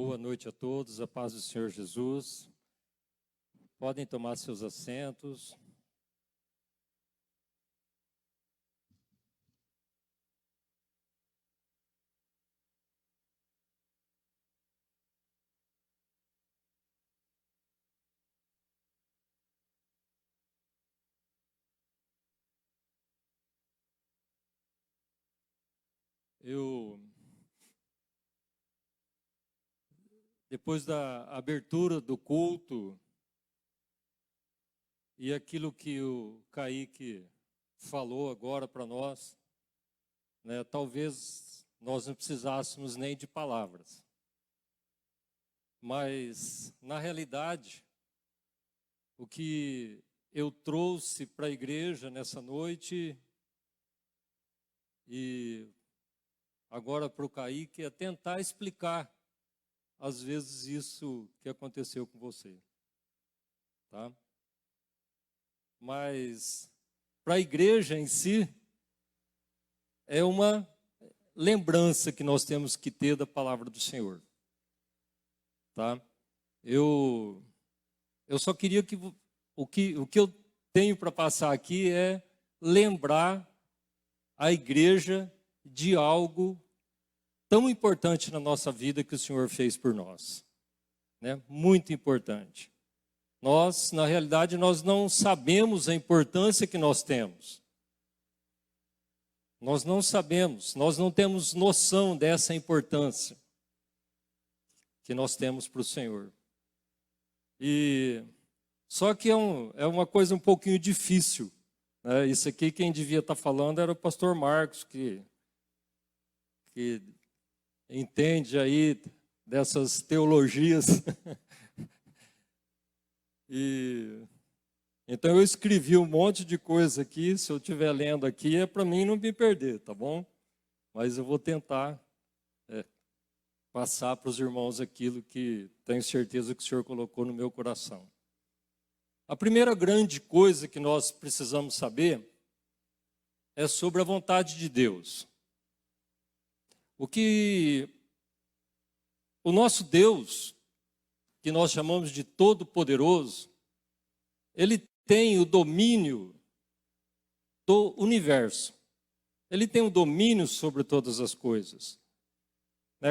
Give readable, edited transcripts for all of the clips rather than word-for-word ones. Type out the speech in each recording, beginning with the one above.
Boa noite a todos, a paz do Senhor Jesus. Podem tomar seus assentos. Depois da abertura do culto e aquilo que o Kaique falou agora para nós, né, talvez nós não precisássemos nem de palavras. Mas, na realidade, o que eu trouxe para a igreja nessa noite e agora para o Kaique é tentar explicar às vezes isso que aconteceu com você, tá? Mas para a igreja em si é uma lembrança que nós temos que ter da palavra do Senhor, tá? Eu só queria que o que eu tenho para passar aqui é lembrar a igreja de algo tão importante na nossa vida que o Senhor fez por nós, né? Muito importante. Nós, na realidade, nós não sabemos a importância que nós temos. Nós não sabemos, nós não temos noção dessa importância que nós temos para o Senhor. E só que é uma coisa um pouquinho difícil, né? Isso aqui quem devia estar falando era o pastor Marcos, que entende aí dessas teologias. Então eu escrevi um monte de coisa aqui, se eu estiver lendo aqui é para mim não me perder, tá bom? Mas eu vou tentar passar para os irmãos aquilo que tenho certeza que o Senhor colocou no meu coração. A primeira grande coisa que nós precisamos saber é sobre a vontade de Deus. O nosso Deus, que nós chamamos de Todo-Poderoso, Ele tem o domínio do universo. Ele tem o domínio sobre todas as coisas.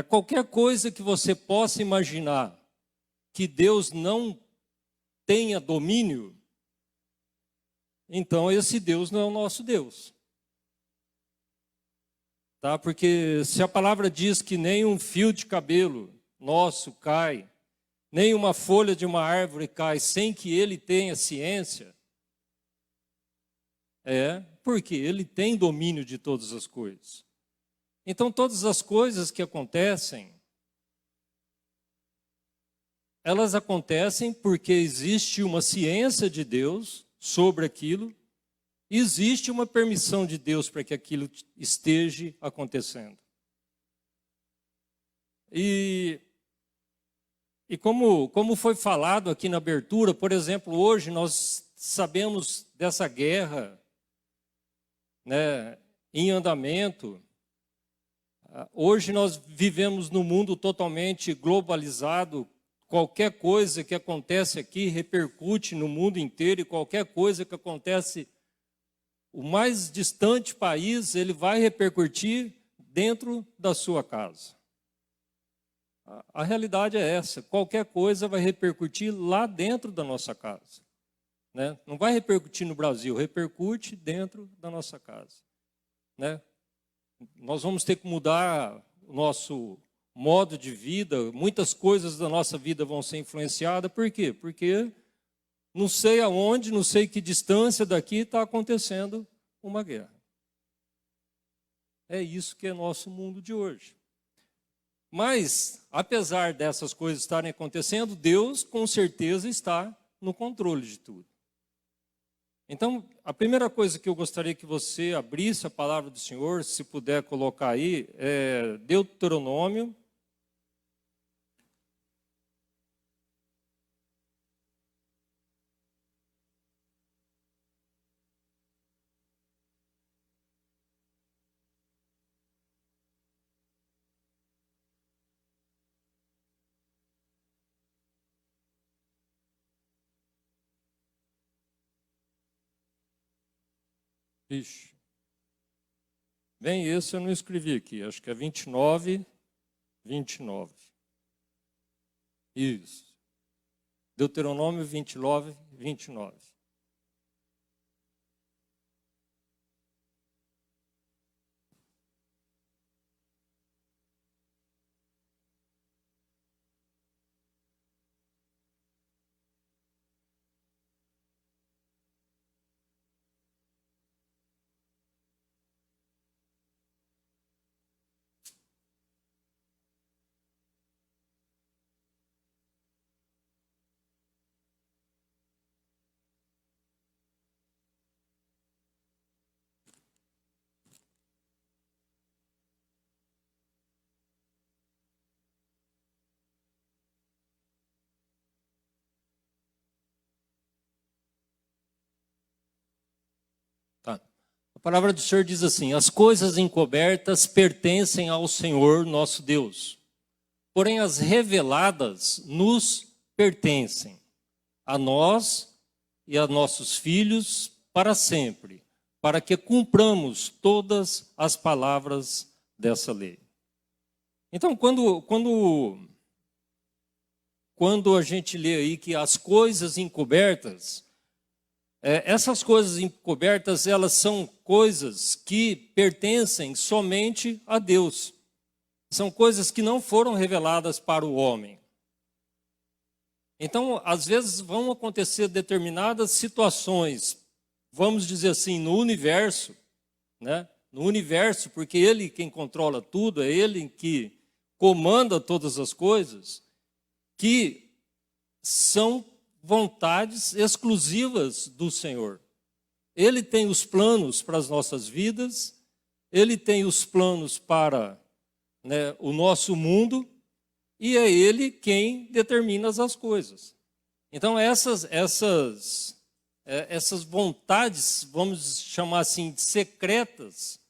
Qualquer coisa que você possa imaginar que Deus não tenha domínio, então esse Deus não é o nosso Deus. Tá? Porque se a palavra diz que nem um fio de cabelo nosso cai, nem uma folha de uma árvore cai sem que ele tenha ciência, porque ele tem domínio de todas as coisas. Então todas as coisas que acontecem, elas acontecem porque existe uma ciência de Deus sobre aquilo, existe uma permissão de Deus para que aquilo esteja acontecendo. E como foi falado aqui na abertura, por exemplo, hoje nós sabemos dessa guerra, né, em andamento. Hoje nós vivemos num mundo totalmente globalizado. Qualquer coisa que acontece aqui repercute no mundo inteiro, e qualquer coisa que acontece o mais distante país, ele vai repercutir dentro da sua casa. A realidade é essa, qualquer coisa vai repercutir lá dentro da nossa casa, né? Não vai repercutir no Brasil, repercute dentro da nossa casa, né? Nós vamos ter que mudar o nosso modo de vida, muitas coisas da nossa vida vão ser influenciadas. Por quê? Porque não sei aonde, não sei que distância daqui está acontecendo uma guerra. É isso que é nosso mundo de hoje. Mas, apesar dessas coisas estarem acontecendo, Deus com certeza está no controle de tudo. Então, a primeira coisa que eu gostaria que você abrisse a palavra do Senhor, se puder colocar aí, é Deuteronômio. Ixi. Bem, esse eu não escrevi aqui, acho que é 29, 29. Isso. Deuteronômio 29, 29. Tá. A palavra do Senhor diz assim: as coisas encobertas pertencem ao Senhor nosso Deus, porém as reveladas nos pertencem, a nós e a nossos filhos para sempre, para que cumpramos todas as palavras dessa lei. Então, quando a gente lê aí que as coisas encobertas, essas coisas encobertas, elas são coisas que pertencem somente a Deus. São coisas que não foram reveladas para o homem. Então, às vezes vão acontecer determinadas situações, vamos dizer assim, no universo, né? No universo, porque Ele quem controla tudo, é Ele que comanda todas as coisas, que são vontades exclusivas do Senhor. Ele tem os planos para as nossas vidas, Ele tem os planos para, né, o nosso mundo, e é Ele quem determina as coisas. Então essas vontades, vamos chamar assim, secretas,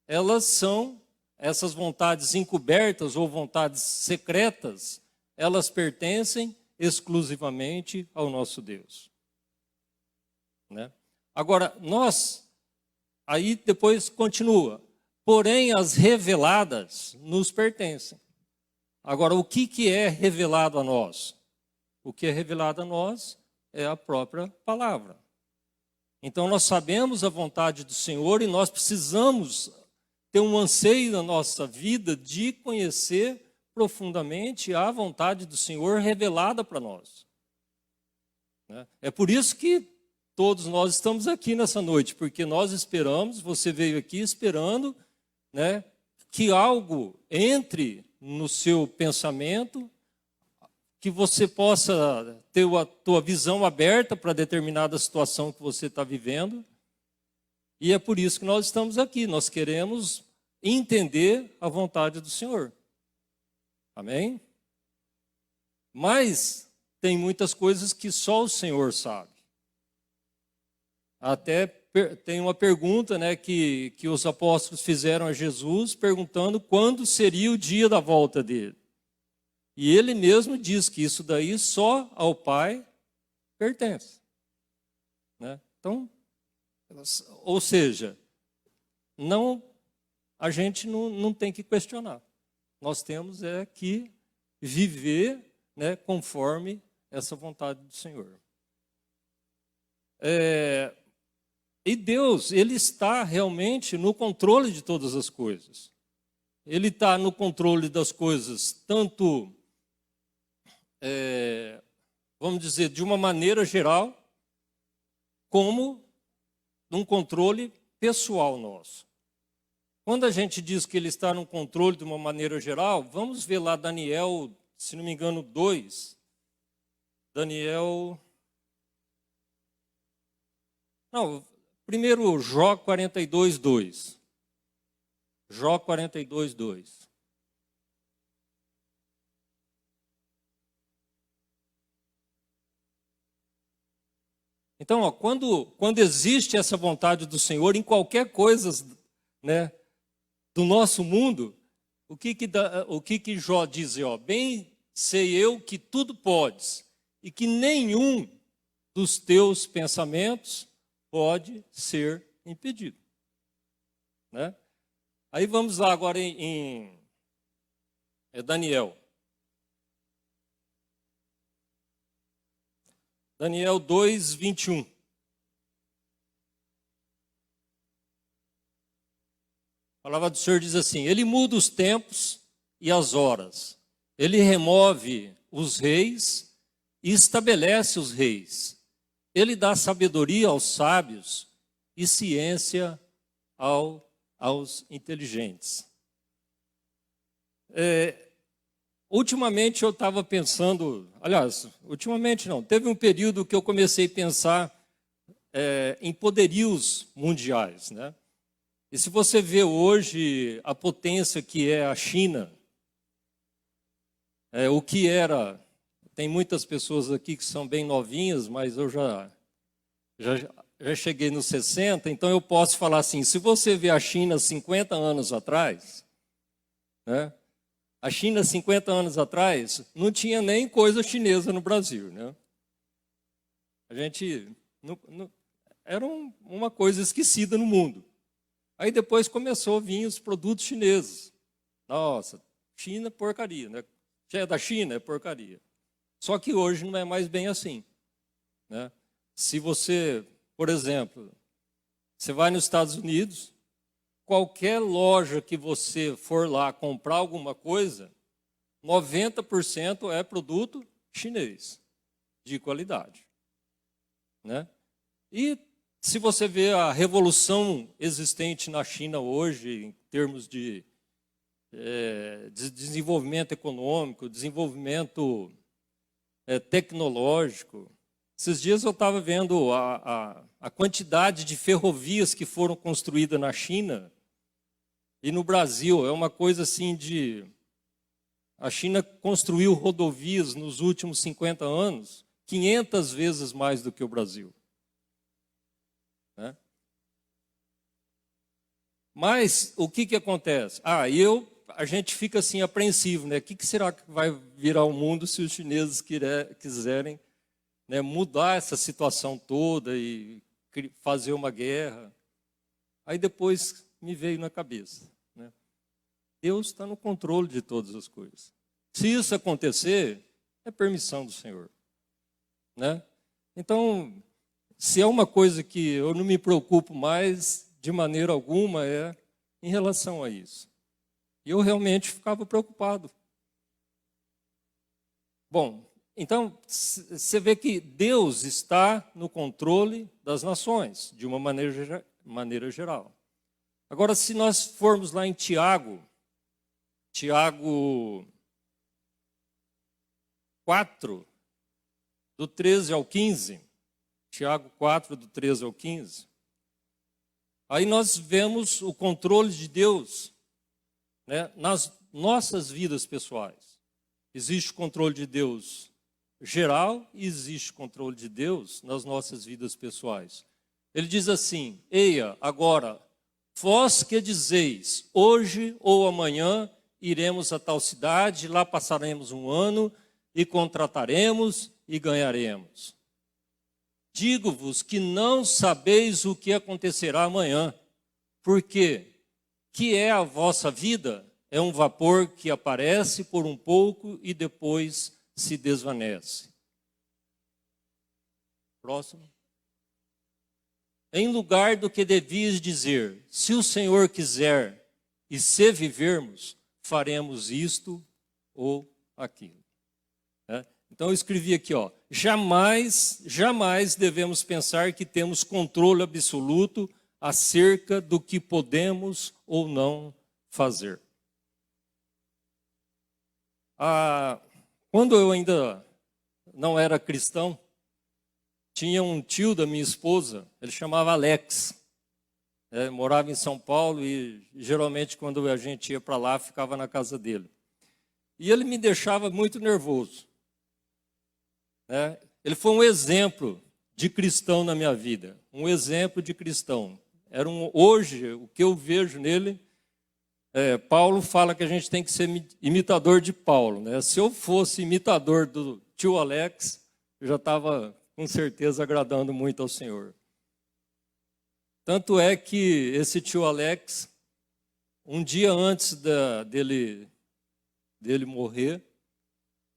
elas são, essas vontades encobertas ou vontades secretas, elas pertencem exclusivamente ao nosso Deus. Né? Agora, aí depois continua, porém as reveladas nos pertencem. Agora, o que é revelado a nós? O que é revelado a nós é a própria palavra. Então, nós sabemos a vontade do Senhor e nós precisamos ter um anseio na nossa vida de conhecer profundamente a vontade do Senhor revelada para nós. É por isso que todos nós estamos aqui nessa noite, porque nós esperamos, você veio aqui esperando, né, que algo entre no seu pensamento, que você possa ter a tua visão aberta para determinada situação que você está vivendo. E é por isso que nós estamos aqui, nós queremos entender a vontade do Senhor. Amém? Mas tem muitas coisas que só o Senhor sabe. Até tem uma pergunta, né, que os apóstolos fizeram a Jesus, perguntando quando seria o dia da volta dele. E ele mesmo diz que isso daí só ao Pai pertence. Né? Então, ou seja, a gente não tem que questionar. Nós temos que viver, né, conforme essa vontade do Senhor. E Deus, Ele está realmente no controle de todas as coisas. Ele está no controle das coisas, tanto, vamos dizer, de uma maneira geral, como num controle pessoal nosso. Quando a gente diz que Ele está no controle de uma maneira geral, vamos ver lá Daniel, se não me engano, 2. Primeiro Jó 42, 2. Jó 42, 2. Então, quando existe essa vontade do Senhor em qualquer coisa, né, do nosso mundo, o que Jó diz? Bem sei eu que tudo podes e que nenhum dos teus pensamentos pode ser impedido. Né? Aí vamos lá agora em Daniel. Daniel 2, 21. A palavra do Senhor diz assim: Ele muda os tempos e as horas. Ele remove os reis e estabelece os reis. Ele dá sabedoria aos sábios e ciência aos inteligentes. Ultimamente eu estava pensando, aliás, ultimamente não, teve um período que eu comecei a pensar em poderios mundiais, né? E se você vê hoje a potência que é a China, o que era, tem muitas pessoas aqui que são bem novinhas, mas eu já cheguei nos 60, então eu posso falar assim, se você vê a China 50 anos atrás, né? A China 50 anos atrás não tinha nem coisa chinesa no Brasil, né? A gente era uma coisa esquecida no mundo. Aí depois começou a vir os produtos chineses. Nossa, China, porcaria, né? Se é da China, é porcaria. Só que hoje não é mais bem assim, né? Se você, por exemplo, você vai nos Estados Unidos, qualquer loja que você for lá comprar alguma coisa, 90% é produto chinês, de qualidade, né? E se você vê a revolução existente na China hoje, em termos de desenvolvimento econômico, desenvolvimento tecnológico, esses dias eu estava vendo a quantidade de ferrovias que foram construídas na China e no Brasil. É uma coisa assim de... A China construiu rodovias nos últimos 50 anos 500 vezes mais do que o Brasil. Né? Mas o que acontece? A gente fica assim apreensivo, né? O que será que vai virar o mundo se os chineses quiserem, né, mudar essa situação toda e fazer uma guerra? Aí depois me veio na cabeça, né? Deus está no controle de todas as coisas. Se isso acontecer, é permissão do Senhor, né? Então, se é uma coisa que eu não me preocupo mais de maneira alguma, é em relação a isso. E eu realmente ficava preocupado. Bom, então você vê que Deus está no controle das nações, de uma maneira geral. Agora, se nós formos lá em Tiago 4, do 13 ao 15, Tiago 4, do 13 ao 15, aí nós vemos o controle de Deus, né, nas nossas vidas pessoais. Existe o controle de Deus geral e existe o controle de Deus nas nossas vidas pessoais. Ele diz assim: Eia, agora, vós que dizeis, hoje ou amanhã iremos a tal cidade, lá passaremos um ano e contrataremos e ganharemos. Digo-vos que não sabeis o que acontecerá amanhã, porque que é a vossa vida? É um vapor que aparece por um pouco e depois se desvanece. Próximo. Em lugar do que devias dizer, se o Senhor quiser e se vivermos, faremos isto ou aquilo. Então eu escrevi aqui, ó, jamais devemos pensar que temos controle absoluto acerca do que podemos ou não fazer. Quando eu ainda não era cristão, tinha um tio da minha esposa, ele chamava Alex, morava em São Paulo e geralmente quando a gente ia para lá, ficava na casa dele. E ele me deixava muito nervoso. Ele foi um exemplo de cristão na minha vida, um exemplo de cristão. Hoje, o que eu vejo nele, Paulo fala que a gente tem que ser imitador de Paulo, né? Se eu fosse imitador do tio Alex, eu já estava com certeza agradando muito ao Senhor. Tanto é que esse tio Alex, um dia antes dele morrer,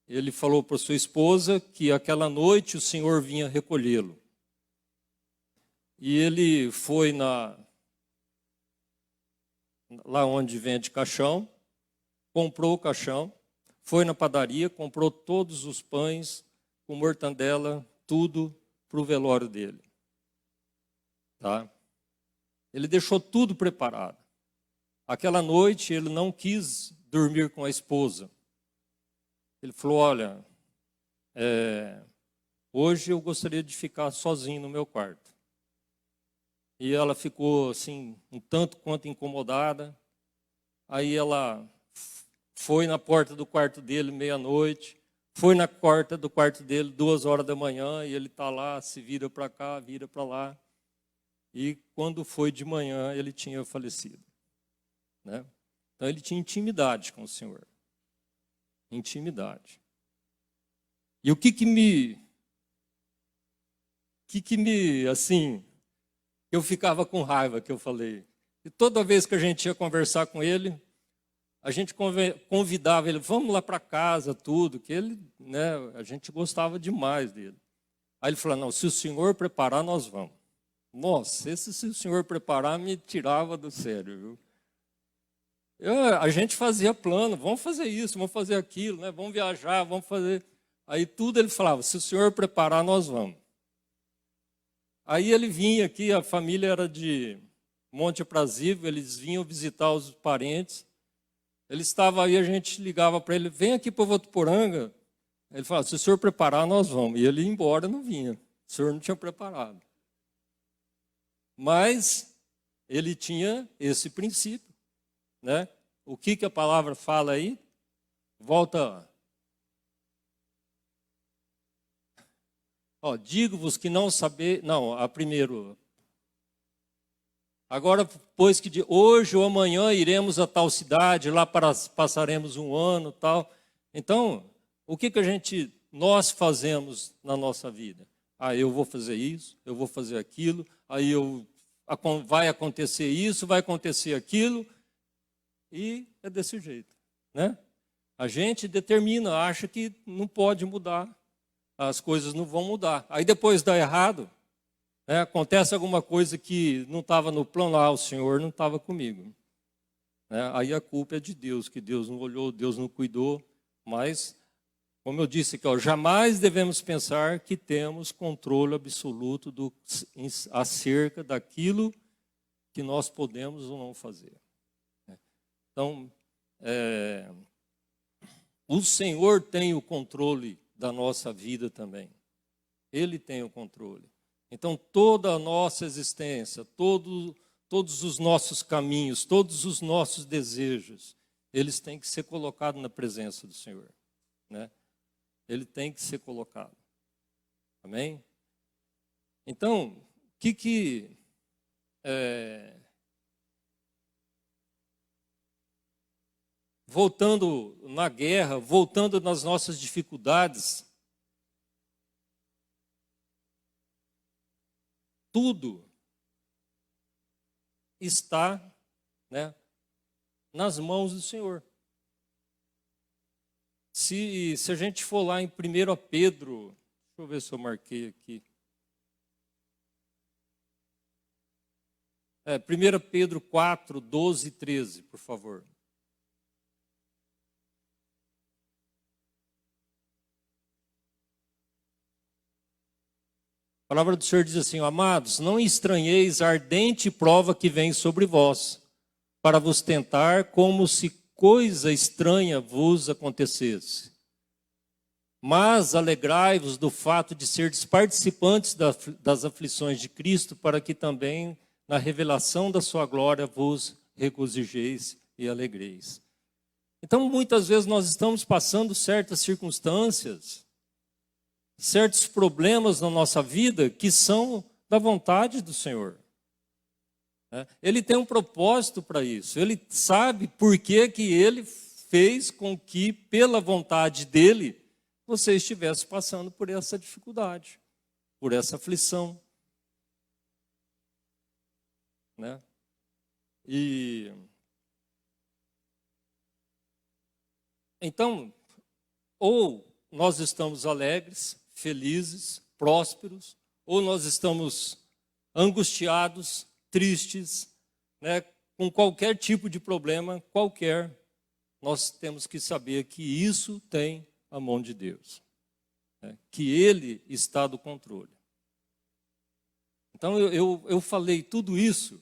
ele falou para sua esposa que aquela noite o Senhor vinha recolhê-lo. E ele foi lá onde vende caixão, comprou o caixão, foi na padaria, comprou todos os pães, com mortandela, tudo para o velório dele. Tá? Ele deixou tudo preparado. Aquela noite ele não quis dormir com a esposa. Ele falou, olha, hoje eu gostaria de ficar sozinho no meu quarto. E ela ficou assim, um tanto quanto incomodada. Aí ela foi na porta do quarto dele meia-noite, foi na porta do quarto dele 2h da manhã, e ele está lá, se vira para cá, vira para lá. E quando foi de manhã, ele tinha falecido. Né? Então ele tinha intimidade com o Senhor. Intimidade. E o que me, assim, eu ficava com raiva que eu falei. E toda vez que a gente ia conversar com ele, a gente convidava ele, vamos lá para casa, tudo, que ele, né, a gente gostava demais dele. Aí ele falou, não, se o senhor preparar, nós vamos. Nossa, se o senhor preparar, me tirava do sério, viu? A gente fazia plano, vamos fazer isso, vamos fazer aquilo, né? Vamos viajar, vamos fazer. Aí tudo ele falava, se o senhor preparar, nós vamos. Aí ele vinha aqui, a família era de Monte Aprazível, eles vinham visitar os parentes. Ele estava aí, a gente ligava para ele, vem aqui para Votuporanga. Ele falava, se o senhor preparar, nós vamos. E ele ia embora, não vinha. O senhor não tinha preparado. Mas ele tinha esse princípio. Né? O que a palavra fala aí? Volta. Digo-vos que não saber. Não, a primeiro. Agora, pois que de hoje ou amanhã iremos a tal cidade, lá passaremos um ano, tal. Então, o que nós fazemos na nossa vida? Eu vou fazer isso, eu vou fazer aquilo, aí vai acontecer isso, vai acontecer aquilo. E é desse jeito, né? A gente determina, acha que não pode mudar, as coisas não vão mudar. Aí depois dá errado, né? Acontece alguma coisa que não estava no plano, o Senhor não estava comigo. Né? Aí a culpa é de Deus, que Deus não olhou, Deus não cuidou. Mas, como eu disse aqui, jamais devemos pensar que temos controle absoluto acerca daquilo que nós podemos ou não fazer. Então, o Senhor tem o controle da nossa vida também. Ele tem o controle. Então, toda a nossa existência, todos os nossos caminhos, todos os nossos desejos, eles têm que ser colocados na presença do Senhor. Né? Ele tem que ser colocado. Amém? Então, voltando na guerra, voltando nas nossas dificuldades, tudo está, né, nas mãos do Senhor. Se a gente for lá em 1 Pedro, deixa eu ver se eu marquei aqui. 1 Pedro 4, 12 e 13, por favor. A palavra do Senhor diz assim, amados, não estranheis a ardente prova que vem sobre vós, para vos tentar como se coisa estranha vos acontecesse. Mas alegrai-vos do fato de serdes participantes das aflições de Cristo, para que também na revelação da sua glória vos regozijeis e alegreis. Então, muitas vezes nós estamos passando certas circunstâncias, certos problemas na nossa vida que são da vontade do Senhor. Ele tem um propósito para isso. Ele sabe por que ele fez com que, pela vontade dele, você estivesse passando por essa dificuldade, por essa aflição. né? E então, ou nós estamos alegres, felizes, prósperos, ou nós estamos angustiados, tristes, né? Com qualquer tipo de problema, qualquer, nós temos que saber que isso tem a mão de Deus, né? Que Ele está do controle. Então, eu falei tudo isso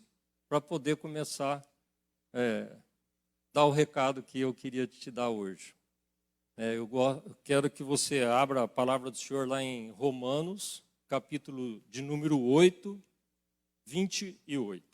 para poder começar a dar o recado que eu queria te dar hoje. Eu quero que você abra a palavra do Senhor lá em Romanos, capítulo de número 8, 28.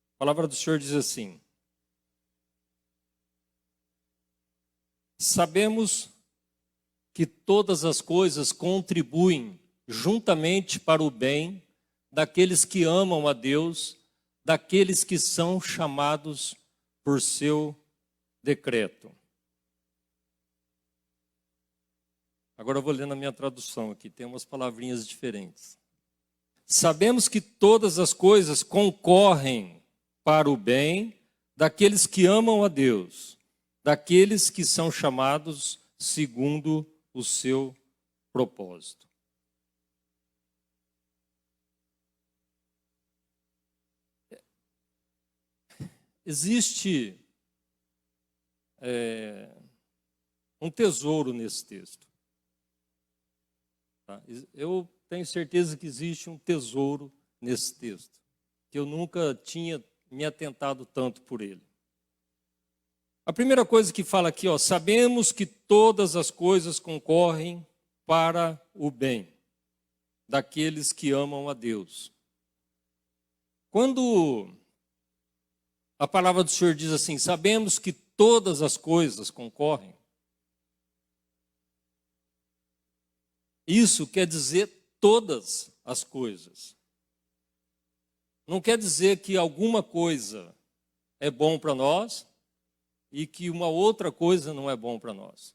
A palavra do Senhor diz assim: sabemos que todas as coisas contribuem juntamente para o bem daqueles que amam a Deus, daqueles que são chamados por seu decreto. Agora eu vou ler na minha tradução aqui, tem umas palavrinhas diferentes. Sabemos que todas as coisas concorrem para o bem daqueles que amam a Deus, daqueles que são chamados segundo o seu propósito. Existe um tesouro nesse texto. Tá? Eu tenho certeza que existe um tesouro nesse texto, que eu nunca tinha me atentado tanto por ele. A primeira coisa que fala aqui, sabemos que todas as coisas concorrem para o bem daqueles que amam a Deus. Quando a palavra do Senhor diz assim, sabemos que todas as coisas concorrem, isso quer dizer todas as coisas. Não quer dizer que alguma coisa é bom para nós e que uma outra coisa não é bom para nós.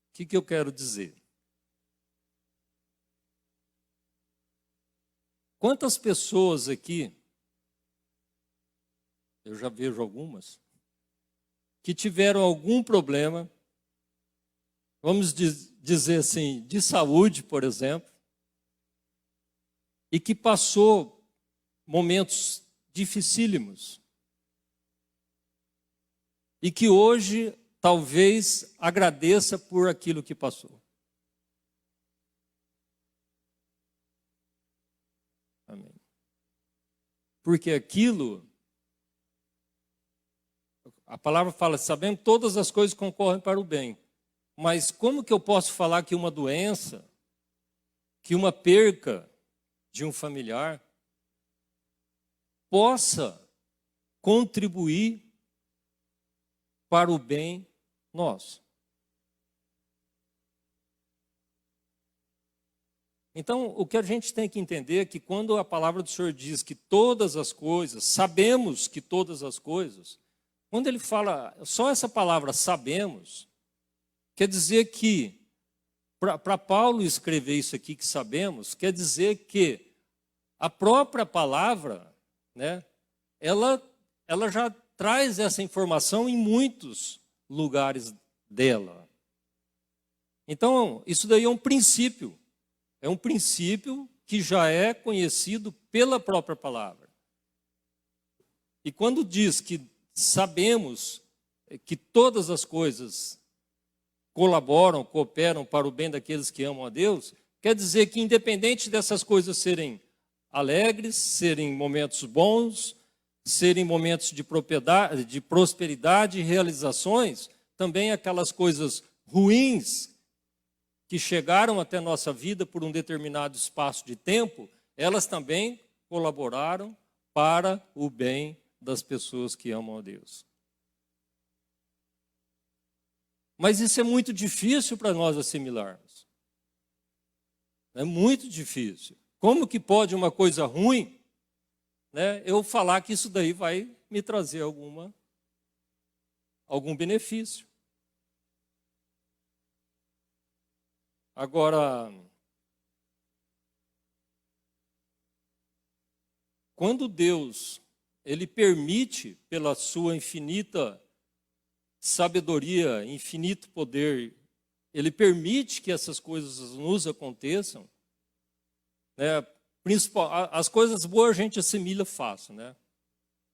O que eu quero dizer? Quantas pessoas aqui, eu já vejo algumas, que tiveram algum problema, vamos dizer assim, de saúde, por exemplo, e que passou momentos dificílimos, e que hoje talvez agradeça por aquilo que passou. Amém. Porque aquilo, a palavra fala, sabendo que todas as coisas concorrem para o bem. Mas como que eu posso falar que uma doença, que uma perca de um familiar, possa contribuir para o bem nosso? Então, o que a gente tem que entender é que quando a palavra do Senhor diz que todas as coisas, sabemos que todas as coisas, quando ele fala só essa palavra sabemos, quer dizer que, para Paulo escrever isso aqui que sabemos, quer dizer que a própria palavra, né, ela já traz essa informação em muitos lugares dela. Então, isso daí é um princípio que já é conhecido pela própria palavra. E quando diz que sabemos que todas as coisas colaboram, cooperam para o bem daqueles que amam a Deus, Quer dizer que, independente dessas coisas serem alegres, serem momentos bons, serem momentos de propriedade, de prosperidade e realizações, também aquelas coisas ruins que chegaram até nossa vida por um determinado espaço de tempo, elas também colaboraram para o bem das pessoas que amam a Deus. Mas isso é muito difícil para nós assimilarmos. É muito difícil. Como que pode uma coisa ruim, né, eu falar que isso daí vai me trazer algum benefício? Agora, quando Deus, Ele permite, pela sua infinita sabedoria, infinito poder, Ele permite que essas coisas nos aconteçam, né? As coisas boas a gente assimila fácil, né?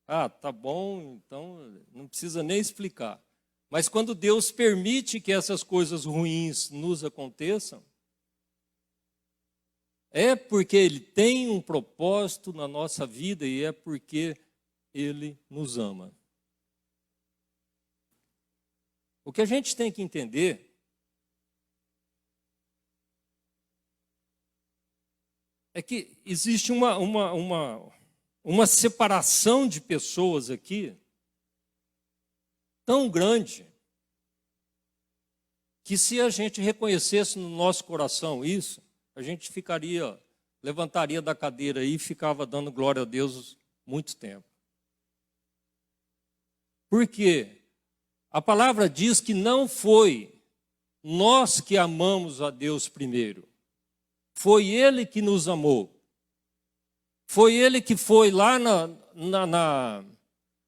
Ah, tá bom, então não precisa nem explicar. Mas quando Deus permite que essas coisas ruins nos aconteçam, é porque Ele tem um propósito na nossa vida e é porque Ele nos ama. O que a gente tem que entender é que existe uma separação de pessoas aqui tão grande que se a gente reconhecesse no nosso coração isso, a gente levantaria da cadeira aí e ficava dando glória a Deus muito tempo. Por quê? A palavra diz que não foi nós que amamos a Deus primeiro. Foi Ele que nos amou. Foi Ele que foi lá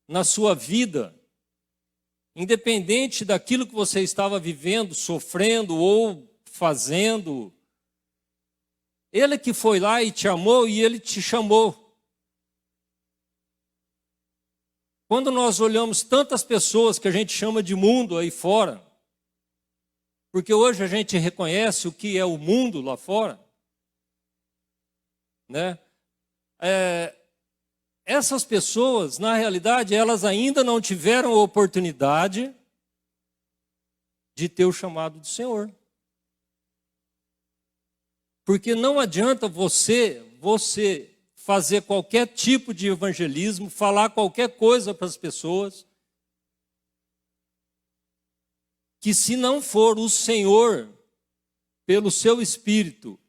na sua vida, independente daquilo que você estava vivendo, sofrendo ou fazendo. Ele que foi lá e te amou e Ele te chamou. Quando nós olhamos tantas pessoas que a gente chama de mundo aí fora, porque hoje a gente reconhece o que é o mundo lá fora, né? Essas pessoas, na realidade, elas ainda não tiveram a oportunidade de ter o chamado do Senhor. Porque não adianta você fazer qualquer tipo de evangelismo, falar qualquer coisa para as pessoas, que se não for o Senhor, pelo seu Espírito,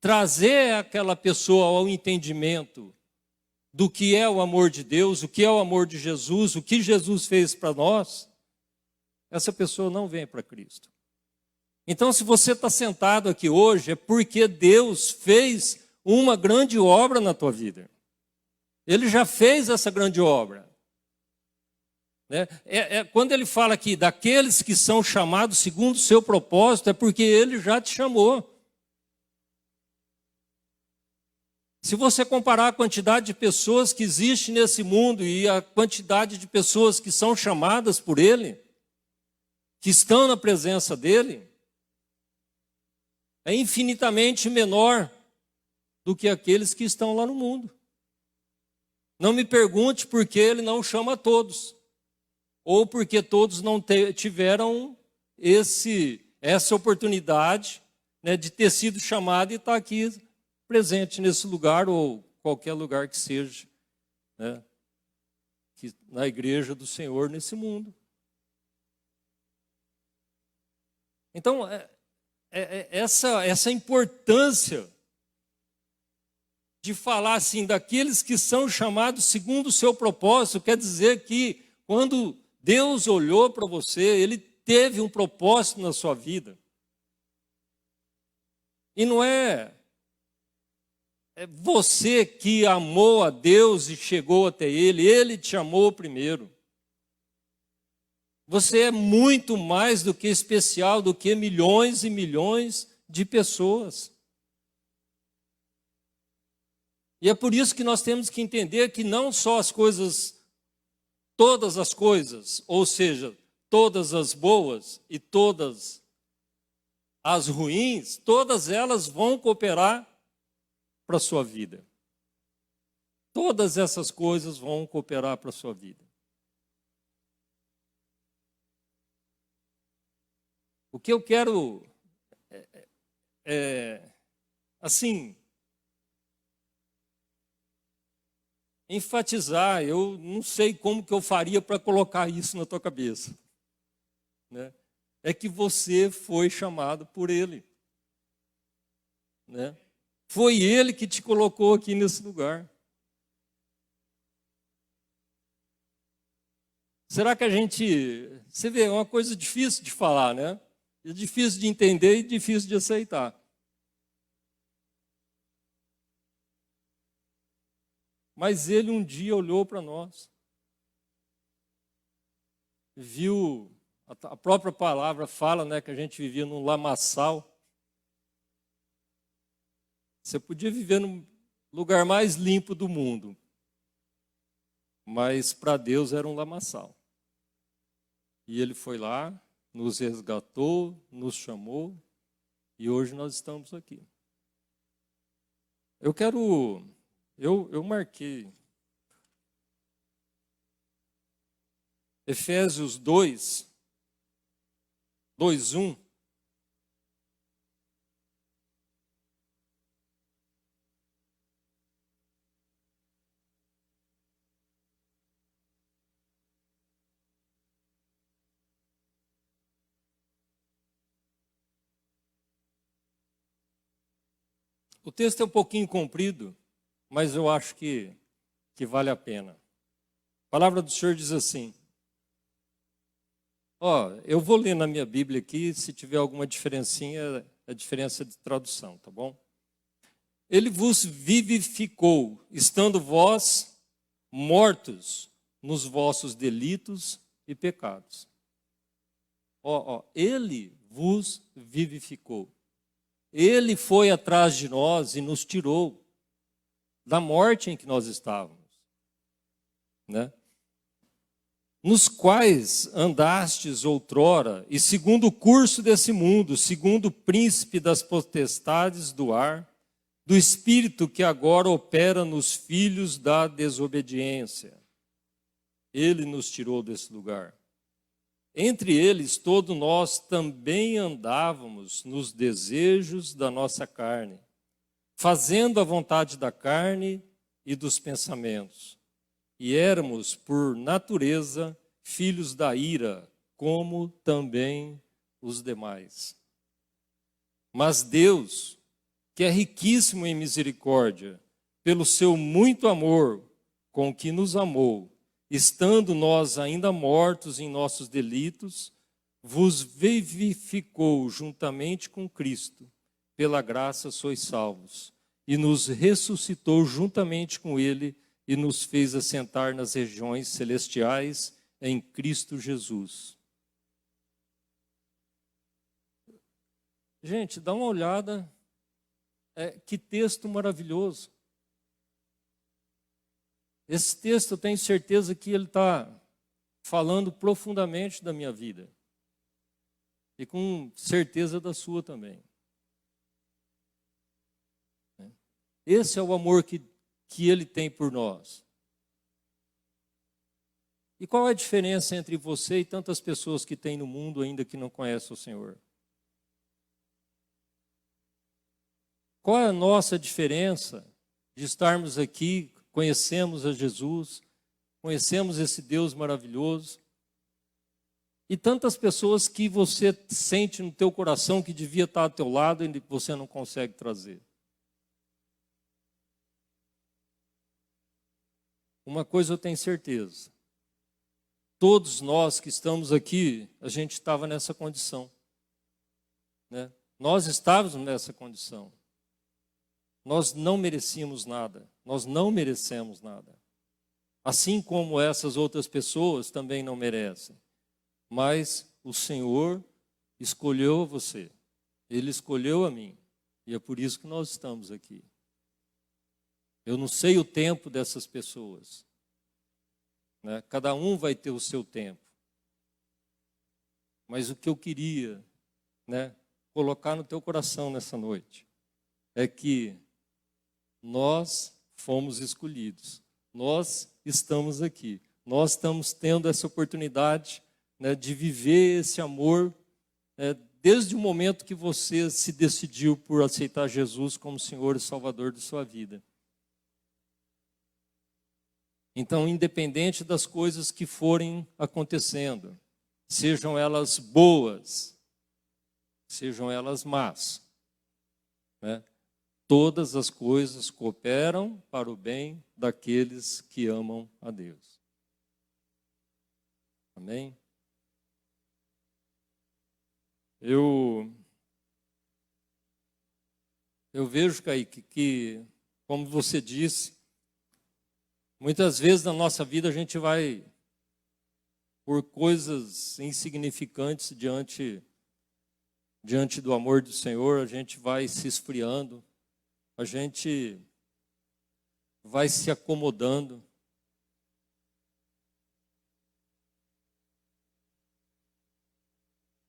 trazer aquela pessoa ao entendimento do que é o amor de Deus, o que é o amor de Jesus, o que Jesus fez para nós, essa pessoa não vem para Cristo. Então, se você está sentado aqui hoje, é porque Deus fez uma grande obra na tua vida. Ele já fez essa grande obra. Né? Quando ele fala aqui daqueles que são chamados segundo o seu propósito, é porque Ele já te chamou. Se você comparar a quantidade de pessoas que existe nesse mundo e a quantidade de pessoas que são chamadas por Ele, que estão na presença dEle, é infinitamente menor do que aqueles que estão lá no mundo. Não me pergunte por que Ele não chama todos, ou porque todos não tiveram essa oportunidade, né, de ter sido chamado e estar aqui presente nesse lugar ou qualquer lugar que seja, né, na igreja do Senhor nesse mundo. Então, essa importância de falar assim daqueles que são chamados segundo o seu propósito, quer dizer que quando Deus olhou para você, Ele teve um propósito na sua vida. E não é você que amou a Deus e chegou até Ele, Ele te amou primeiro. Você é muito mais do que especial, do que milhões e milhões de pessoas. E é por isso que nós temos que entender que não só as coisas, todas as coisas, ou seja, todas as boas e todas as ruins, todas elas vão cooperar para a sua vida. Todas essas coisas vão cooperar para a sua vida. O que eu quero assim, enfatizar, eu não sei como que eu faria para colocar isso na tua cabeça, né? É que você foi chamado por Ele, né? Foi Ele que te colocou aqui nesse lugar. Será que a gente... Você vê, é uma coisa difícil de falar, né? É difícil de entender e difícil de aceitar. Mas Ele um dia olhou para nós, viu, a própria palavra fala, né, que a gente vivia num lamaçal. Você podia viver no lugar mais limpo do mundo, mas para Deus era um lamaçal. E Ele foi lá, nos resgatou, nos chamou, e hoje nós estamos aqui. Eu marquei Efésios 2:1. O texto é um pouquinho comprido, mas eu acho que vale a pena. A palavra do Senhor diz assim, eu vou ler na minha Bíblia aqui, se tiver alguma diferencinha, é diferença de tradução, tá bom? Ele vos vivificou, estando vós mortos nos vossos delitos e pecados. Ele vos vivificou. Ele foi atrás de nós e nos tirou da morte em que nós estávamos, né? Nos quais andastes outrora, e segundo o curso desse mundo, segundo o príncipe das potestades do ar, do espírito que agora opera nos filhos da desobediência. Ele nos tirou desse lugar. Entre eles, todos nós também andávamos nos desejos da nossa carne, fazendo a vontade da carne e dos pensamentos. E éramos, por natureza, filhos da ira, como também os demais. Mas Deus, que é riquíssimo em misericórdia, pelo seu muito amor com que nos amou, estando nós ainda mortos em nossos delitos, vos vivificou juntamente com Cristo. Pela graça sois salvos. E nos ressuscitou juntamente com Ele e nos fez assentar nas regiões celestiais em Cristo Jesus. Gente, dá uma olhada. Que texto maravilhoso. Esse texto eu tenho certeza que ele está falando profundamente da minha vida. E com certeza da sua também. Esse é o amor que Ele tem por nós. E qual é a diferença entre você e tantas pessoas que tem no mundo ainda que não conhecem o Senhor? Qual é a nossa diferença de estarmos aqui, conhecemos a Jesus, conhecemos esse Deus maravilhoso, e tantas pessoas que você sente no teu coração que devia estar ao teu lado e você não consegue trazer? Uma coisa eu tenho certeza, todos nós que estamos aqui, a gente estava nessa condição, né? Nós estávamos nessa condição. Nós não merecíamos nada, nós não merecemos nada. Assim como essas outras pessoas também não merecem. Mas o Senhor escolheu você, Ele escolheu a mim, e é por isso que nós estamos aqui. Eu não sei o tempo dessas pessoas, né? Cada um vai ter o seu tempo. Mas o que eu queria, né, colocar no teu coração nessa noite é que nós fomos escolhidos, nós estamos aqui, nós estamos tendo essa oportunidade, né, de viver esse amor, desde o momento que você se decidiu por aceitar Jesus como Senhor e Salvador de sua vida. Então, independente das coisas que forem acontecendo, sejam elas boas, sejam elas más, né? Todas as coisas cooperam para o bem daqueles que amam a Deus. Amém? Eu vejo, Kaique, que, como você disse, muitas vezes na nossa vida a gente vai, por coisas insignificantes diante do amor do Senhor, a gente vai se esfriando, a gente vai se acomodando.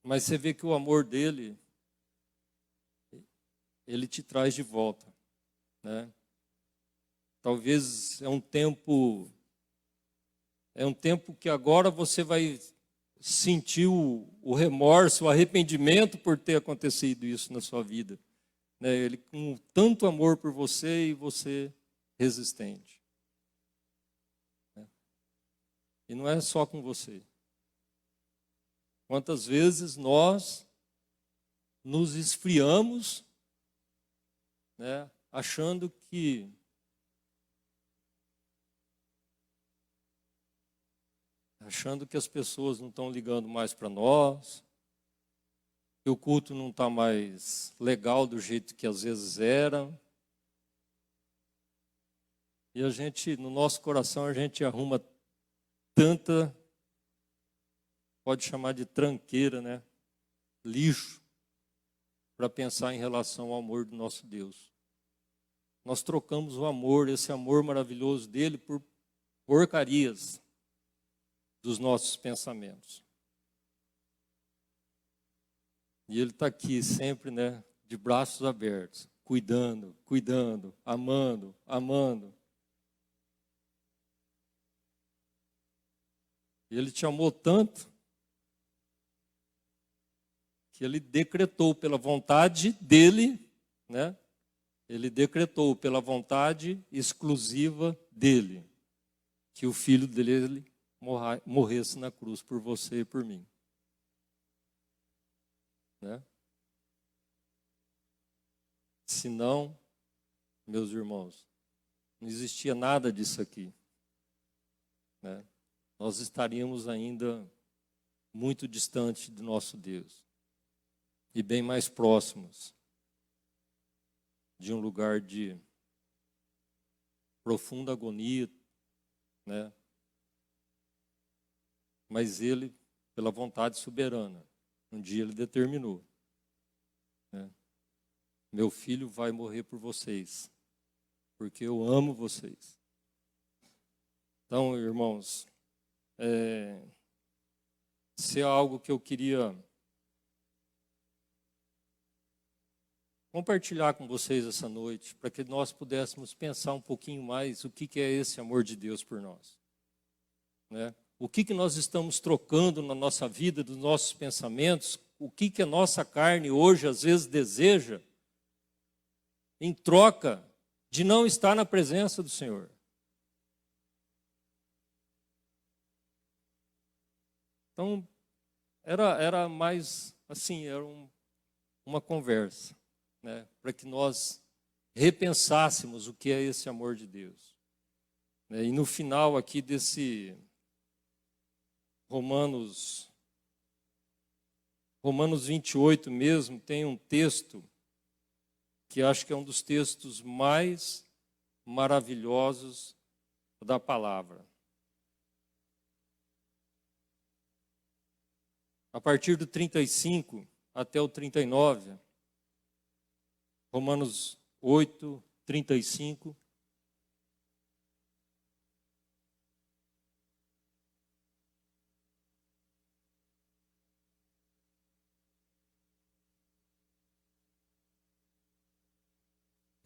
Mas você vê que o amor dele, ele te traz de volta, né? Talvez é um tempo que agora você vai sentir o remorso, o arrependimento por ter acontecido isso na sua vida, né? Ele com tanto amor por você e você resistente, né? E não é só com você. Quantas vezes nós nos esfriamos, né, achando que as pessoas não estão ligando mais para nós, que o culto não está mais legal do jeito que às vezes era. E a gente, no nosso coração, a gente arruma tanta, pode chamar de tranqueira, né? Lixo, para pensar em relação ao amor do nosso Deus. Nós trocamos o amor, esse amor maravilhoso dele, por porcarias dos nossos pensamentos. E ele está aqui sempre, né, de braços abertos, cuidando, amando, amando. E ele te amou tanto que ele decretou pela vontade dele, né? Ele decretou pela vontade exclusiva dele que o filho dele morresse na cruz por você e por mim, né? Senão, meus irmãos, não existia nada disso aqui, né? Nós estaríamos ainda muito distante do nosso Deus e bem mais próximos de um lugar de profunda agonia, né? Mas ele, pela vontade soberana, um dia ele determinou, né? Meu filho vai morrer por vocês, porque eu amo vocês. Então, irmãos, isso é algo que eu queria compartilhar com vocês essa noite, para que nós pudéssemos pensar um pouquinho mais o que é esse amor de Deus por nós, né? O que nós estamos trocando na nossa vida, dos nossos pensamentos, o que a nossa carne hoje às vezes deseja, em troca de não estar na presença do Senhor. Então, era mais assim, era uma conversa, né, para que nós repensássemos o que é esse amor de Deus, né? E no final aqui desse Romanos 28 mesmo, tem um texto que acho que é um dos textos mais maravilhosos da palavra. A partir do 35 até o 39, Romanos 8, 35.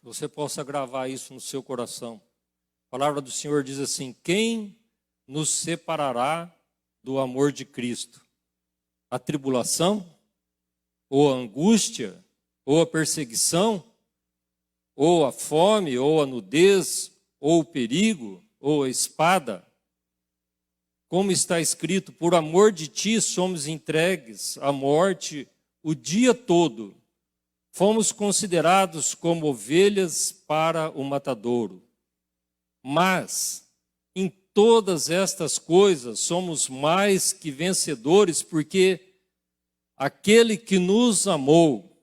você possa gravar isso no seu coração. A palavra do Senhor diz assim: quem nos separará do amor de Cristo? A tribulação? Ou a angústia? Ou a perseguição? Ou a fome? Ou a nudez? Ou o perigo? Ou a espada? Como está escrito, por amor de ti somos entregues à morte o dia todo. Fomos considerados como ovelhas para o matadouro. Mas, em todas estas coisas, somos mais que vencedores, porque aquele que nos amou,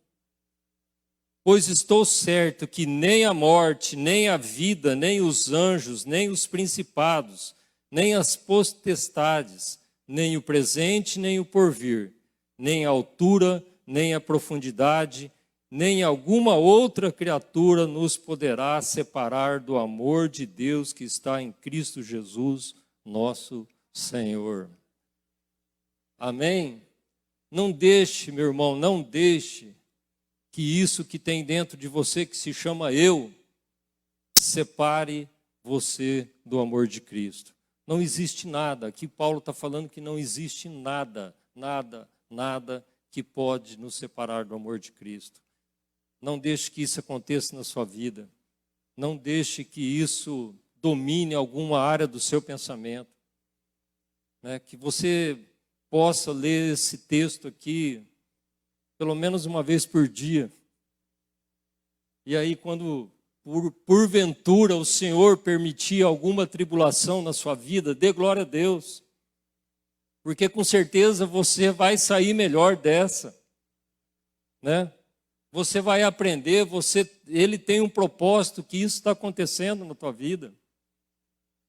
pois estou certo que nem a morte, nem a vida, nem os anjos, nem os principados, nem as potestades, nem o presente, nem o porvir, nem a altura, nem a profundidade, nem alguma outra criatura nos poderá separar do amor de Deus que está em Cristo Jesus, nosso Senhor. Amém? Não deixe, meu irmão, não deixe que isso que tem dentro de você, que se chama eu, separe você do amor de Cristo. Não existe nada, aqui Paulo está falando que não existe nada, nada que pode nos separar do amor de Cristo. Não deixe que isso aconteça na sua vida. Não deixe que isso domine alguma área do seu pensamento. Que você possa ler esse texto aqui pelo menos uma vez por dia. E aí, quando porventura o Senhor permitir alguma tribulação na sua vida, dê glória a Deus. Porque com certeza você vai sair melhor dessa. Você vai aprender, Ele tem um propósito que isso está acontecendo na tua vida.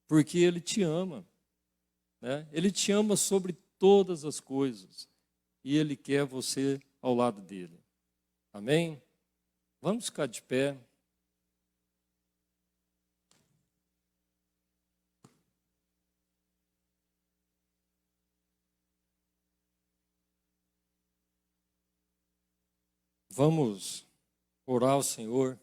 Porque Ele te ama. Ele te ama sobre todas as coisas. E Ele quer você ao lado dele. Amém? Vamos ficar de pé. Vamos orar ao Senhor.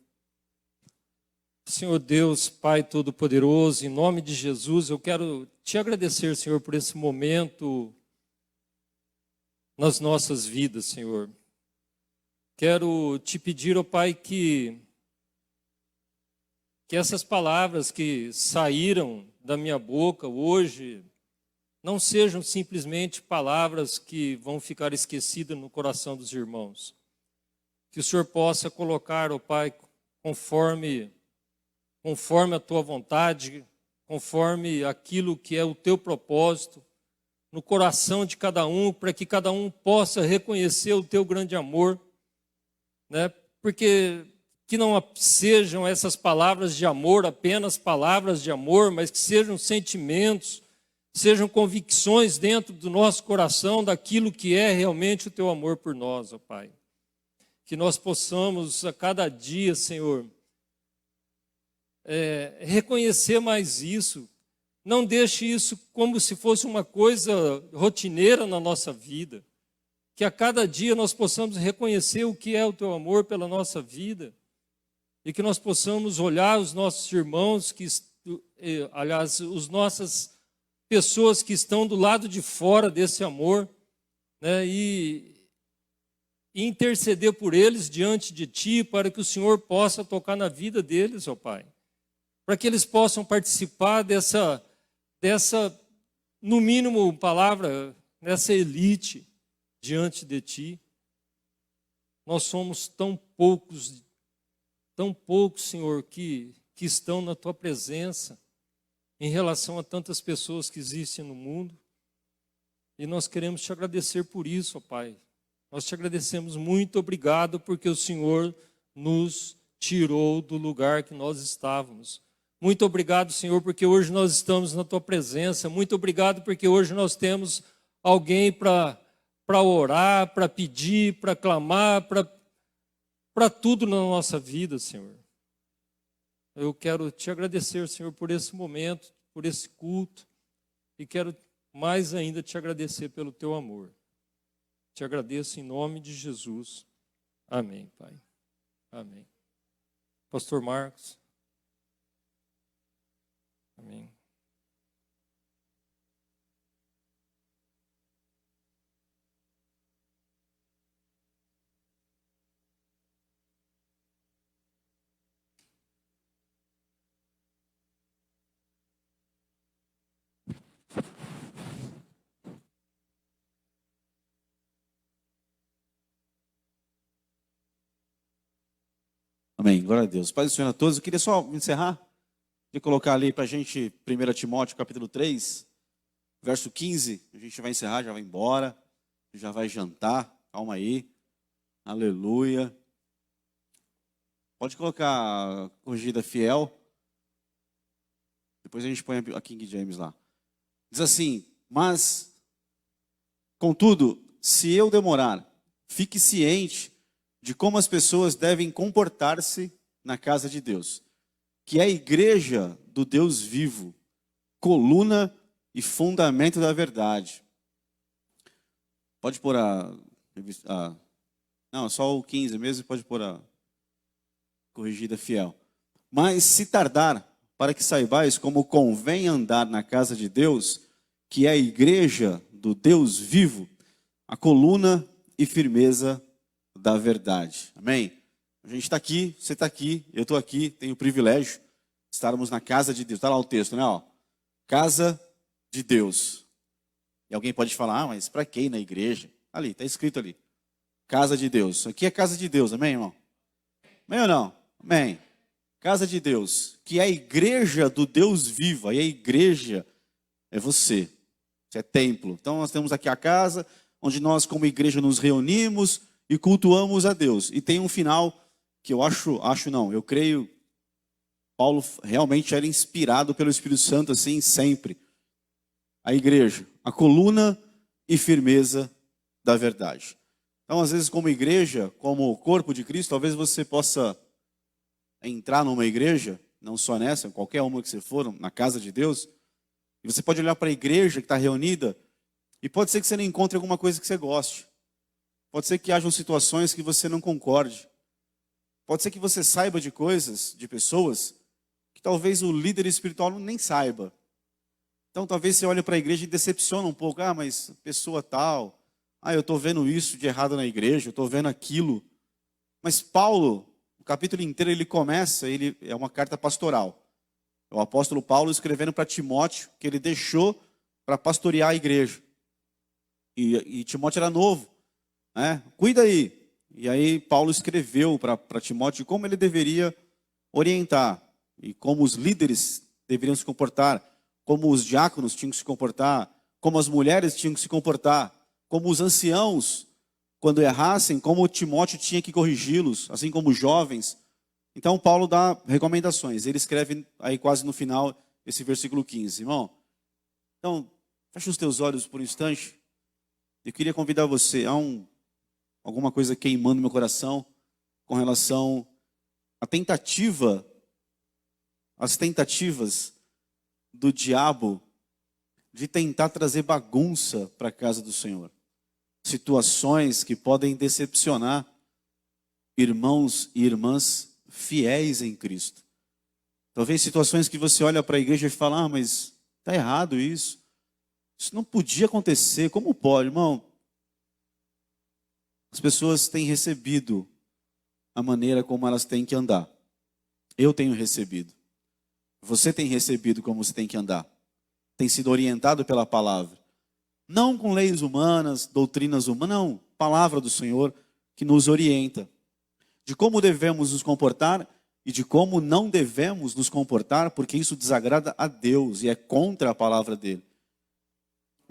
Senhor Deus, Pai Todo-Poderoso, em nome de Jesus, eu quero te agradecer, Senhor, por esse momento nas nossas vidas, Senhor. Quero te pedir, ó Pai, que essas palavras que saíram da minha boca hoje não sejam simplesmente palavras que vão ficar esquecidas no coração dos irmãos. Que o Senhor possa colocar, ó Pai, conforme a tua vontade, conforme aquilo que é o teu propósito, no coração de cada um, para que cada um possa reconhecer o teu grande amor, Porque que não sejam essas palavras de amor apenas palavras de amor, mas que sejam sentimentos, sejam convicções dentro do nosso coração daquilo que é realmente o teu amor por nós, ó Pai. Que nós possamos a cada dia, Senhor, reconhecer mais isso. Não deixe isso como se fosse uma coisa rotineira na nossa vida. Que a cada dia nós possamos reconhecer o que é o teu amor pela nossa vida. E que nós possamos olhar os nossos irmãos, as nossas pessoas que estão do lado de fora desse amor, e interceder por eles diante de Ti, para que o Senhor possa tocar na vida deles, ó Pai. Para que eles possam participar dessa no mínimo, nessa elite diante de Ti. Nós somos tão poucos, Senhor, que estão na Tua presença, em relação a tantas pessoas que existem no mundo. E nós queremos Te agradecer por isso, ó Pai. Nós Te agradecemos, muito obrigado, porque o Senhor nos tirou do lugar que nós estávamos. Muito obrigado, Senhor, porque hoje nós estamos na Tua presença. Muito obrigado, porque hoje nós temos alguém para orar, para pedir, para clamar, para tudo na nossa vida, Senhor. Eu quero Te agradecer, Senhor, por esse momento, por esse culto, e quero mais ainda Te agradecer pelo Teu amor. Te agradeço em nome de Jesus. Amém, Pai. Amém. Pastor Marcos. Amém. Amém, glória a Deus. Paz do Senhor a todos. Eu queria só encerrar, de colocar ali para a gente 1 Timóteo capítulo 3, verso 15. A gente vai encerrar, já vai embora, já vai jantar. Calma aí. Aleluia. Pode colocar a corrigida fiel. Depois a gente põe a King James lá. Diz assim: mas, contudo, se eu demorar, fique ciente de como as pessoas devem comportar-se na casa de Deus, que é a igreja do Deus vivo, coluna e fundamento da verdade. Pode pôr não, só o 15 mesmo, pode pôr a corrigida fiel. Mas se tardar, para que saibais como convém andar na casa de Deus, que é a igreja do Deus vivo, a coluna e firmeza da verdade. Amém? A gente está aqui, você está aqui, eu estou aqui, tenho o privilégio de estarmos na casa de Deus. Está lá o texto, né? Ó, casa de Deus. E alguém pode falar, mas para quem na igreja? Ali, está escrito ali. Casa de Deus. Aqui é casa de Deus, amém, irmão? Amém ou não? Amém. Casa de Deus, que é a igreja do Deus vivo. Aí a igreja é você. Você é templo. Então nós temos aqui a casa, onde nós como igreja nos reunimos e cultuamos a Deus. E tem um final que eu creio, Paulo realmente era inspirado pelo Espírito Santo assim sempre. A igreja, a coluna e firmeza da verdade. Então, às vezes, como igreja, como corpo de Cristo, talvez você possa entrar numa igreja, não só nessa, qualquer uma que você for, na casa de Deus, e você pode olhar para a igreja que está reunida, e pode ser que você não encontre alguma coisa que você goste. Pode ser que hajam situações que você não concorde. Pode ser que você saiba de coisas, de pessoas, que talvez o líder espiritual nem saiba. Então talvez você olhe para a igreja e decepciona um pouco. Ah, mas pessoa tal. Ah, eu estou vendo isso de errado na igreja, eu estou vendo aquilo. Mas Paulo, o capítulo inteiro, ele é uma carta pastoral. É o apóstolo Paulo escrevendo para Timóteo, que ele deixou para pastorear a igreja. E Timóteo era novo. Cuida aí. E aí Paulo escreveu para Timóteo como ele deveria orientar e como os líderes deveriam se comportar, como os diáconos tinham que se comportar, como as mulheres tinham que se comportar, como os anciãos, quando errassem, como Timóteo tinha que corrigi-los, assim como os jovens. Então Paulo dá recomendações. Ele escreve aí quase no final esse versículo 15. Irmão, então fecha os teus olhos por um instante. Eu queria convidar você a alguma coisa queimando no meu coração com relação às tentativas do diabo de tentar trazer bagunça para a casa do Senhor. Situações que podem decepcionar irmãos e irmãs fiéis em Cristo. Talvez situações que você olha para a igreja e fala, mas está errado isso. Isso não podia acontecer, como pode, irmão? As pessoas têm recebido a maneira como elas têm que andar. Eu tenho recebido. Você tem recebido como você tem que andar. Tem sido orientado pela palavra. Não com leis humanas, doutrinas humanas, não. Palavra do Senhor que nos orienta. De como devemos nos comportar e de como não devemos nos comportar, porque isso desagrada a Deus e é contra a palavra dele.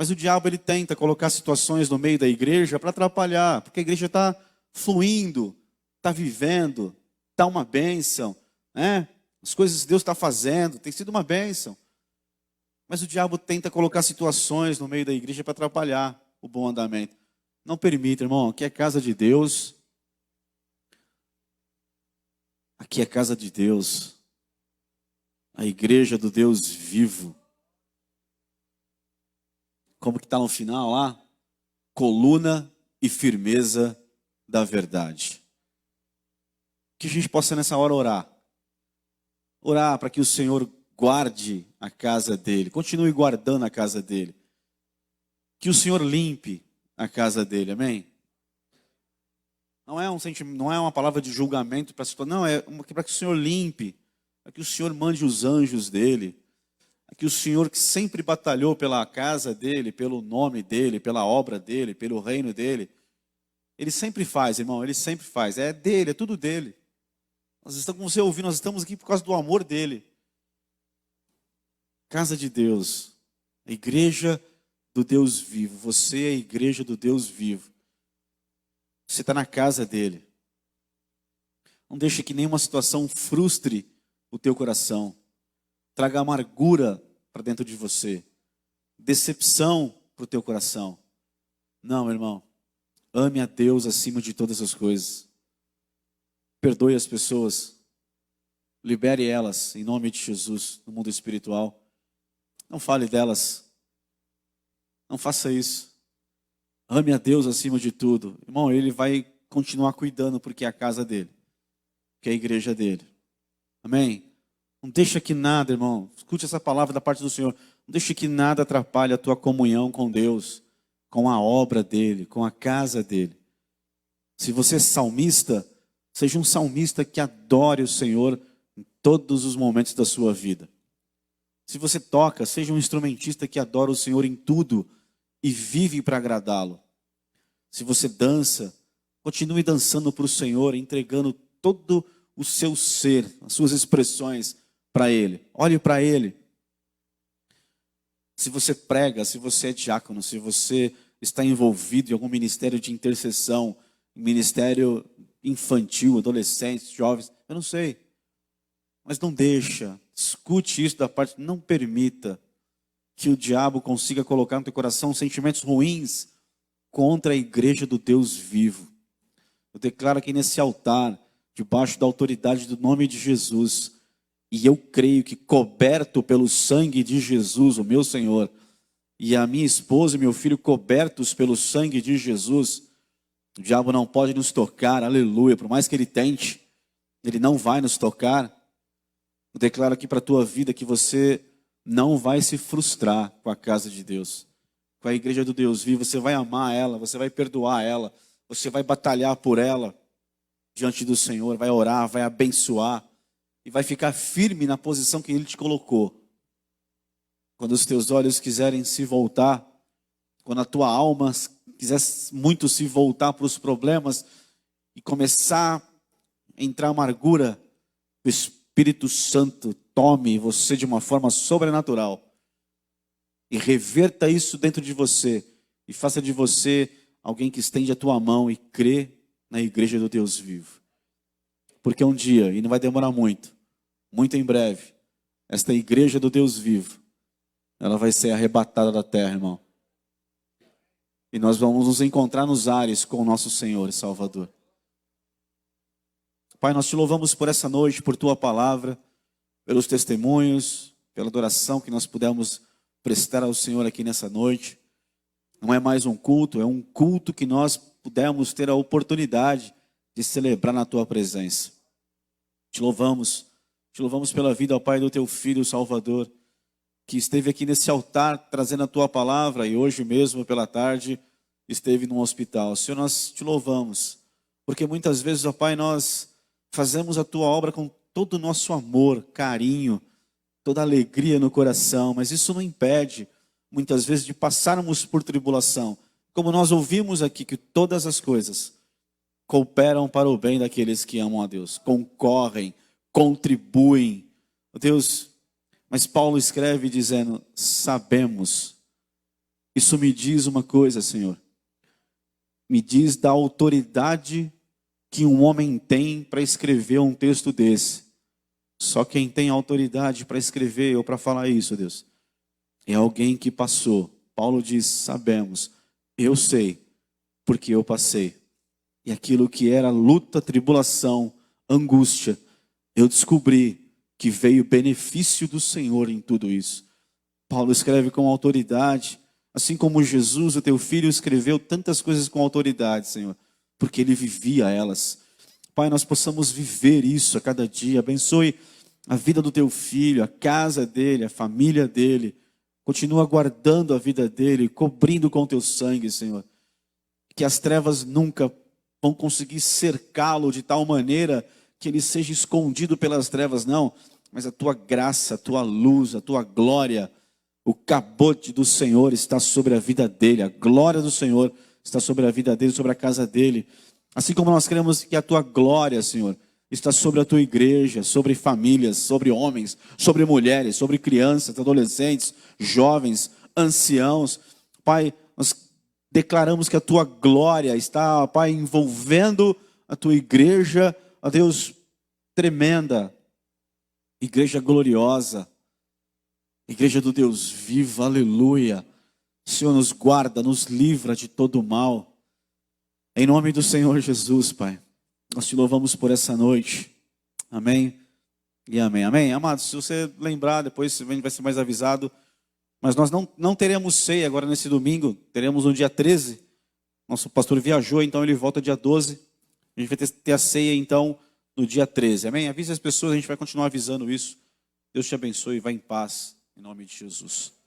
Mas o diabo ele tenta colocar situações no meio da igreja para atrapalhar, porque a igreja está fluindo, está vivendo, está uma bênção, né? As coisas que Deus está fazendo, tem sido uma bênção. Mas o diabo tenta colocar situações no meio da igreja para atrapalhar o bom andamento. Não permita, irmão, aqui é casa de Deus. Aqui é casa de Deus. A igreja do Deus vivo. Como que está no final lá? Coluna e firmeza da verdade. Que a gente possa nessa hora orar. Orar para que o Senhor guarde a casa dele, continue guardando a casa dele. Que o Senhor limpe a casa dele, amém? Não é um sentimento, não é uma palavra de julgamento para a situação, não, é para que o Senhor limpe, para que o Senhor mande os anjos dele, para que o Senhor que sempre batalhou pela casa dele, pelo nome dele, pela obra dele, pelo reino dele, ele sempre faz, irmão, ele sempre faz, é dele, é tudo dele. Nós estamos, como você ouviu, nós estamos aqui por causa do amor dele. Casa de Deus, a igreja do Deus vivo, você é a igreja do Deus vivo. Você está na casa dele. Não deixe que nenhuma situação frustre o teu coração. Traga amargura para dentro de você. Decepção para o teu coração. Não, irmão. Ame a Deus acima de todas as coisas. Perdoe as pessoas. Libere elas em nome de Jesus no mundo espiritual. Não fale delas. Não faça isso. Ame a Deus acima de tudo. Irmão, ele vai continuar cuidando porque é a casa dele. Porque é a igreja dele. Amém? Não deixa que nada, irmão, escute essa palavra da parte do Senhor. Não deixe que nada atrapalhe a tua comunhão com Deus, com a obra dele, com a casa dele. Se você é salmista, seja um salmista que adore o Senhor em todos os momentos da sua vida. Se você toca, seja um instrumentista que adora o Senhor em tudo e vive para agradá-lo. Se você dança, continue dançando para o Senhor, entregando todo o seu ser, as suas expressões para Ele. Olhe para Ele. Se você prega, se você é diácono, se você está envolvido em algum ministério de intercessão, ministério infantil, adolescentes, jovens, eu não sei. Mas não deixa, escute isso da parte, não permita que o diabo consiga colocar no teu coração sentimentos ruins contra a igreja do Deus vivo. Eu declaro aqui nesse altar, debaixo da autoridade do nome de Jesus, e eu creio que coberto pelo sangue de Jesus, o meu Senhor, e a minha esposa e meu filho cobertos pelo sangue de Jesus, o diabo não pode nos tocar, aleluia, por mais que ele tente, ele não vai nos tocar. Eu declaro aqui para a tua vida que você não vai se frustrar com a casa de Deus, com a igreja do Deus vivo. Você vai amar ela, você vai perdoar ela, você vai batalhar por ela diante do Senhor, vai orar, vai abençoar e vai ficar firme na posição que Ele te colocou. Quando os teus olhos quiserem se voltar, quando a tua alma quiser muito se voltar para os problemas e começar a entrar amargura, o Espírito Santo tome você de uma forma sobrenatural e reverta isso dentro de você e faça de você alguém que estende a tua mão e crê na igreja do Deus vivo. Porque um dia, e não vai demorar muito, muito em breve, esta igreja do Deus vivo, ela vai ser arrebatada da terra, irmão. E nós vamos nos encontrar nos ares com o nosso Senhor e Salvador. Pai, nós te louvamos por essa noite, por tua palavra, pelos testemunhos, pela adoração que nós pudemos prestar ao Senhor aqui nessa noite. Não é mais um culto, é um culto que nós pudemos ter a oportunidade de celebrar na tua presença. Te louvamos pela vida, ó Pai, do teu Filho Salvador, que esteve aqui nesse altar trazendo a tua palavra e hoje mesmo pela tarde esteve no hospital. Senhor, nós te louvamos, porque muitas vezes, ó Pai, nós fazemos a tua obra com todo o nosso amor, carinho, toda alegria no coração, mas isso não impede, muitas vezes, de passarmos por tribulação. Como nós ouvimos aqui, que todas as coisas cooperam para o bem daqueles que amam a Deus, concorrem, contribuem. Deus, mas Paulo escreve dizendo, sabemos. Isso me diz uma coisa, Senhor. Me diz da autoridade que um homem tem para escrever um texto desse. Só quem tem autoridade para escrever ou para falar isso, Deus, é alguém que passou. Paulo diz, sabemos. Eu sei, porque eu passei. E aquilo que era luta, tribulação, angústia, eu descobri que veio benefício do Senhor em tudo isso. Paulo escreve com autoridade, assim como Jesus, o teu filho, escreveu tantas coisas com autoridade, Senhor, porque ele vivia elas. Pai, nós possamos viver isso a cada dia. Abençoe a vida do teu filho, a casa dele, a família dele. Continua guardando a vida dele, cobrindo com teu sangue, Senhor. Que as trevas nunca vão conseguir cercá-lo de tal maneira que ele seja escondido pelas trevas, não. Mas a tua graça, a tua luz, a tua glória, o cabote do Senhor está sobre a vida dele. A glória do Senhor está sobre a vida dele, sobre a casa dele. Assim como nós queremos que a tua glória, Senhor, está sobre a tua igreja, sobre famílias, sobre homens, sobre mulheres, sobre crianças, adolescentes, jovens, anciãos. Pai, nós declaramos que a tua glória está, Pai, envolvendo a tua igreja, ó Deus, tremenda, igreja gloriosa, igreja do Deus vivo, aleluia. Senhor, nos guarda, nos livra de todo mal. Em nome do Senhor Jesus, Pai, nós te louvamos por essa noite. Amém e amém. Amém. Amados, se você lembrar, depois vai ser mais avisado. Mas nós não teremos ceia agora nesse domingo. Teremos no dia 13. Nosso pastor viajou, então ele volta dia 12. A gente vai ter a ceia, então, no dia 13. Amém? Avise as pessoas, a gente vai continuar avisando isso. Deus te abençoe e vá em paz. Em nome de Jesus.